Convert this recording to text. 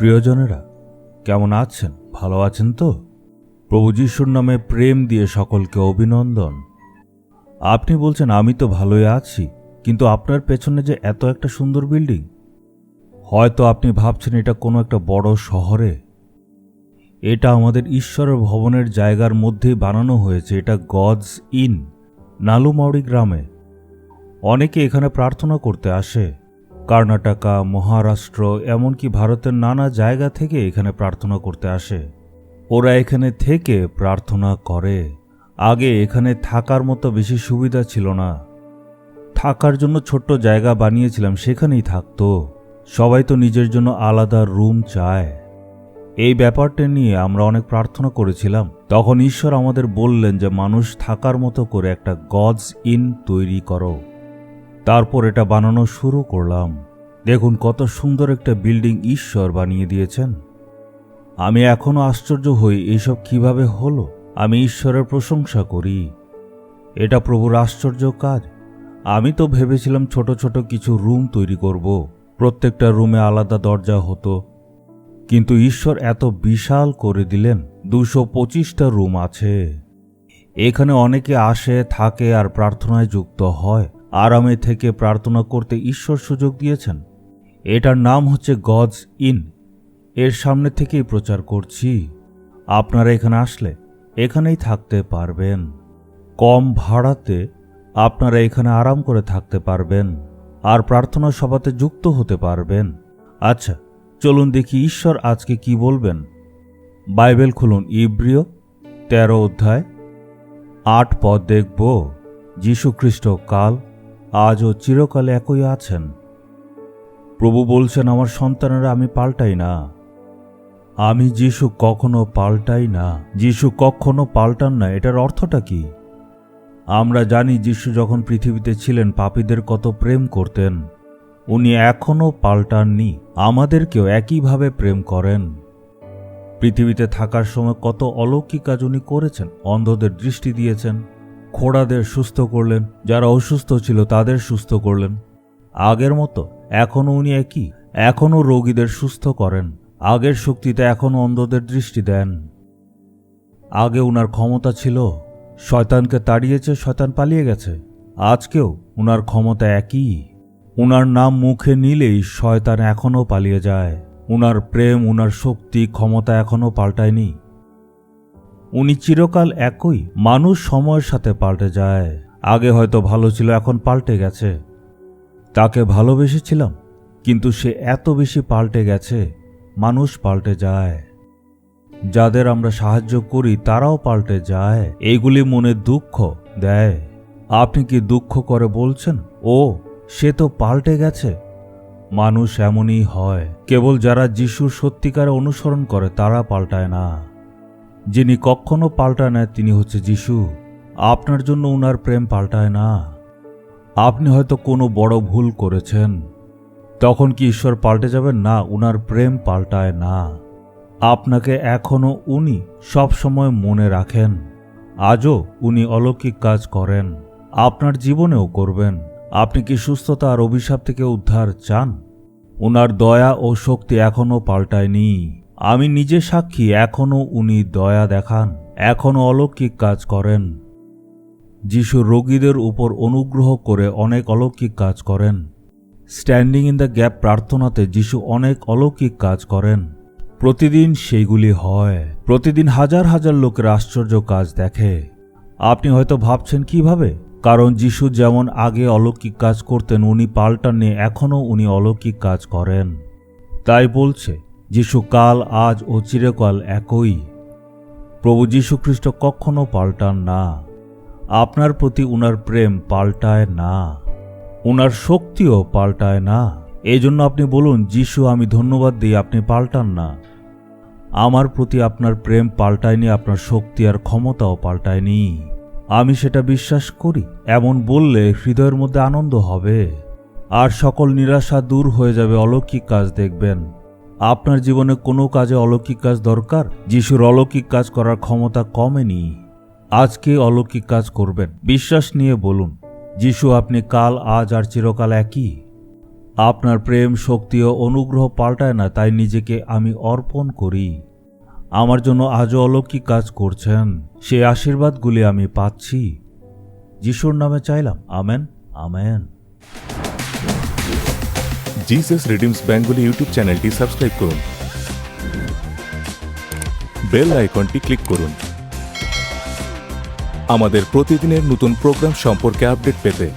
প্রিয়জনেরা, কেমন আছেন? ভালো আছেন তো? প্রভু যিশুর নামে প্রেম দিয়ে সকলকে অভিনন্দন। আপনি বলছেন আমি তো ভালোই আছি, কিন্তু আপনার পেছনে যে এত একটা সুন্দর বিল্ডিং, হয়তো আপনি ভাবছেন এটা কোনো একটা বড় শহরে। এটা আমাদের ঈশ্বরের ভবনের জায়গার মধ্যেই বানানো হয়েছে। এটা গডস ইন, নালুমাউড়ি গ্রামে। অনেকে এখানে প্রার্থনা করতে আসে। কর্ণাটকা, মহারাষ্ট্র, এমনকি ভারতের নানা জায়গা থেকে এখানে প্রার্থনা করতে আসে। ওরা এখানে থেকে প্রার্থনা করে। আগে এখানে থাকার মতো বেশি সুবিধা ছিল না। থাকার জন্য ছোট্ট জায়গা বানিয়েছিলাম, সেখানেই থাকতো সবাই। তো নিজের জন্য আলাদা রুম চায়। এই ব্যাপারটা নিয়ে আমরা অনেক প্রার্থনা করেছিলাম। তখন ঈশ্বর আমাদের বললেন যে মানুষ থাকার মতো করে একটা গডস ইন তৈরি করো। তারপর এটা বানানো শুরু করলাম। দেখুন কত সুন্দর একটা বিল্ডিং ঈশ্বর বানিয়ে দিয়েছেন। আমি এখনো আশ্চর্য হই এইসব কিভাবে হলো। আমি ঈশ্বরের প্রশংসা করি। এটা প্রভুর আশ্চর্য কাজ। আমি তো ভেবেছিলাম ছোট ছোট কিছু রুম তৈরি করব, প্রত্যেকটা রুমে আলাদা দরজা হতো, কিন্তু ঈশ্বর এত বিশাল করে দিলেন। 225টা রুম আছে। এখানে অনেকে আসে, থাকে আর প্রার্থনায় যুক্ত হয়। আরামে থেকে প্রার্থনা করতে ঈশ্বর সুযোগ দিয়েছেন। এটার নাম হচ্ছে গডস ইন। এর সামনে থেকেই প্রচার করছি। আপনারা এখানে আসলে এখানেই থাকতে পারবেন। কম ভাড়াতে আপনারা এখানে আরাম করে থাকতে পারবেন আর প্রার্থনা সভাতে যুক্ত হতে পারবেন। আচ্ছা, চলুন দেখি ঈশ্বর আজকে কি বলবেন। বাইবেল খুলুন, ইব্রিয় 13 অধ্যায় 8 পদ দেখব। যীশু খ্রিস্ট কাল, আজ ও চিরকালে একই আছেন। প্রভু বলছেন, আমার সন্তানেরা, আমি পাল্টাই না। আমি যীশু কখনো পাল্টাই না। যীশু কখনো পাল্টান না। এটার অর্থটা কি? আমরা জানি যীশু যখন পৃথিবীতে ছিলেন পাপীদের কত প্রেম করতেন। উনি এখনো পাল্টাননি। আমাদেরকেও একইভাবে প্রেম করেন। পৃথিবীতে থাকার সময় কত অলৌকিক কাজ উনি করেছেন। অন্ধদের দৃষ্টি দিয়েছেন, খোড়াদের সুস্থ করলেন, যারা অসুস্থ ছিল তাদের সুস্থ করলেন। আগের মতো এখনও উনি একই, এখনও রোগীদের সুস্থ করেন। আগের শক্তিতে এখনও অন্ধদের দৃষ্টি দেন। আগে উনার ক্ষমতা ছিল, শয়তানকে তাড়িয়েছে, শয়তান পালিয়ে গেছে। আজকেও উনার ক্ষমতা একই। উনার নাম মুখে নিলেই শয়তান এখনও পালিয়ে যায়। উনার প্রেম, উনার শক্তি, ক্ষমতা এখনও পাল্টায়নি। উনি চিরকাল একই। মানুষ সময়ের সাথে পাল্টে যায়। আগে হয়তো ভালো ছিল, এখন পাল্টে গেছে। তাকে ভালোবেসেছিলাম, কিন্তু সে এত বেশি পাল্টে গেছে। মানুষ পাল্টে যায়। যাদের আমরা সাহায্য করি তারাও পাল্টে যায়। এইগুলি মনে দুঃখ দেয়। আপনি কি দুঃখ করে বলছেন, ও সে তো পাল্টে গেছে? মানুষ এমনই হয়। কেবল যারা যিশুর সত্যিকারে অনুসরণ করে তারা পাল্টায় না। যিনি কখনো পাল্টায় না তিনি হচ্ছে যিশু। আপনার জন্য উনার প্রেম পাল্টায় না। আপনি হয়তো কোনো বড় ভুল করেছেন, তখন কি ঈশ্বর পাল্টে যাবেন? না, উনার প্রেম পাল্টায় না। আপনাকে এখনো উনি সব সময় মনে রাখেন। আজও উনি অলৌকিক কাজ করেন, আপনার জীবনেও করবেন। আপনি কি সুস্থতা আর অভিশাপ থেকে উদ্ধার চান? উনার দয়া ও শক্তি এখনো পাল্টায়নি। আমি নিজে সাক্ষী, এখনো উনি দয়া দেখান, এখনো অলৌকিক কাজ করেন। যিশু রোগীদের উপর অনুগ্রহ করে অনেক অলৌকিক কাজ করেন। স্ট্যান্ডিং ইন দ্য গ্যাপ প্রার্থনাতে যিশু অনেক অলৌকিক কাজ করেন। প্রতিদিন সেইগুলি হয়। প্রতিদিন হাজার হাজার লোকের আশ্চর্য কাজ দেখে। আপনি হয়তো ভাবছেন কিভাবে? কারণ যিশু যেমন আগে অলৌকিক কাজ করতেন, উনি পাল্টাননি, এখনও উনি অলৌকিক কাজ করেন। তাই বলছে যিশু কাল, আজ ও চিরকাল একই। প্রভু যীশু খ্রিস্ট কখনো পাল্টান না। আপনার প্রতি উনার প্রেম পাল্টায় না, উনার শক্তিও পাল্টায় না। এই জন্য আপনি বলুন, যিশু আমি ধন্যবাদ দিই, আপনি পাল্টান না। আমার প্রতি আপনার প্রেম পাল্টায়নি, আপনার শক্তি আর ক্ষমতাও পাল্টায়নি। আমি সেটা বিশ্বাস করি। এমন বললে হৃদয়ের মধ্যে আনন্দ হবে আর সকল নিরাশা দূর হয়ে যাবে। অলৌকিক কাজ দেখবেন। আপনার জীবনে কোনো কাজে অলৌকিক কাজ দরকার? যিশুর অলৌকিক কাজ করার ক্ষমতা কমেনি। আজকে অলৌকিক কাজ করবেন। বিশ্বাস নিয়ে বলুন, যিশু আপনি কাল, আজ আর চিরকাল একই। আপনার প্রেম, শক্তি ও অনুগ্রহ পাল্টায় না, তাই নিজেকে আমি অর্পণ করি। আমার জন্য আজও অলৌকিক কাজ করছেন, সেই আশীর্বাদগুলি আমি পাচ্ছি। যিশুর নামে চাইলাম, amen, amen. Jesus redeems Bengali YouTube চ্যানেলটি সাবস্ক্রাইব করুন, বেল আইকনটি ক্লিক করুন আমাদের প্রতিদিনের নতুন প্রোগ্রাম সম্পর্কে আপডেট পেতে।